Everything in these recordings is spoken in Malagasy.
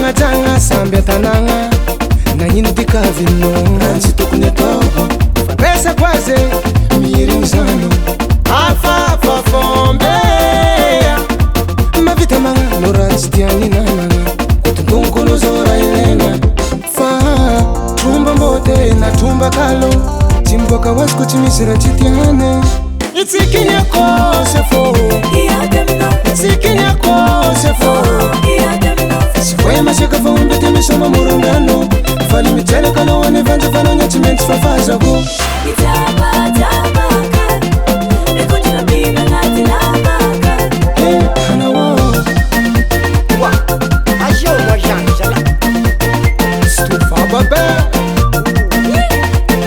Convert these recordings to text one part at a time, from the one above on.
Tanga sambe tananga na nyini dikavino ranzito kunetoho pesa kwaze miri mzano afa fombe mavita manga no ranzitiani nananga kutungungu no zora ilena fa tumba mbote na tumba kalo chimboka wasku chimisira chitiane itsikinya kose fo itsikinya kose fo Sikwema shaka faumbe temeshoma murungano Fali micheleka no wane vanja fano nyachimenti fafaza go Itabaka Nekunjuna bina ngati labaka Hana wo Wa, ajo mojanja Stufa babe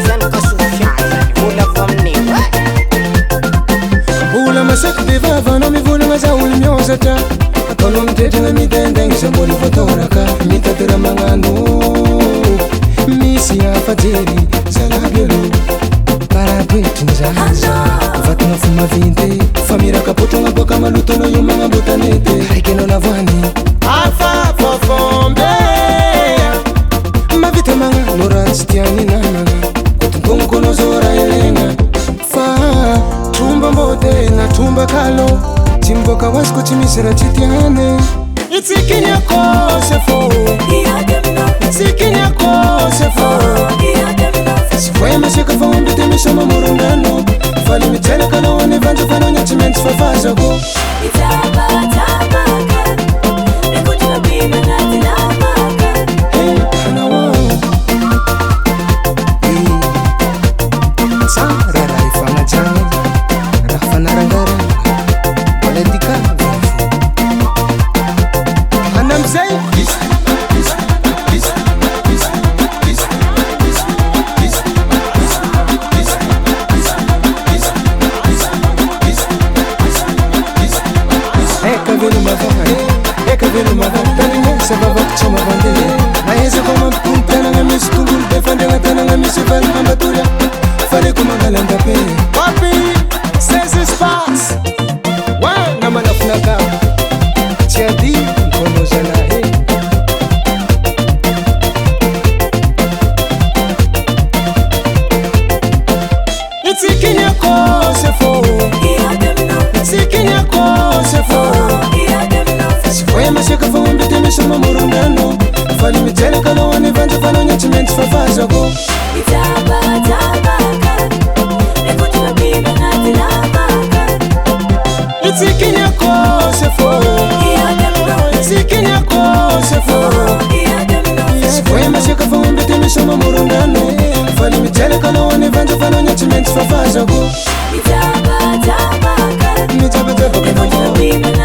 Zan kasufyaza Mula vamni Bula masek bivava no mivula ngaza uli myozata Kono mtete na mitende Samboli fotoraka Mitatira mangano Misi ya fajeri Zalagelo Parapeti nzaza Vatu na fuma vinte Famira kapoto nga boka maluto no yuma nga botanete Haikeno na vani Alfa fofombe Mavita manga Noranstiani na manga Kutungungu no zora elenga Fa Tumba mbote na tumba kalo Chimboka wasku chimisira chitiane Itsikinya kose fo Itsikinya kose fo Sikwema shaka faumbe temeshoma murungano Fali micheleka no wane vanja fano nyachimenti fafaza go Itabaka Nekunjuna bina ngati labaka Hana wo Sarara ifanga janga Rafana rangara Politika vifu Hana mzei Eka venu madha Tani ngesa baba kuchoma vande Naeza koma mpuntana nga misi tungul Defande nga tana nga misi vali mambaturia Fale kumangala ndape Wapi Sezi Sparks Wanga manafunaka Tiadi mkono zana he Itsikinya kose fo Itsikinya kose fo Sikwema shaka faumbe temeshoma murungano Fali micheleka no wane vanja fano nyachimenti fafaza go Itabaka Nekunjuna bina ngati labaka Itsikinya kose fo Itsikinya kose fo Sikwema shaka faumbe temeshoma murungano Fali micheleka no wane vanja fano nyachimenti fafaza go Itabaka Mitabata Nekunjuna bina ngati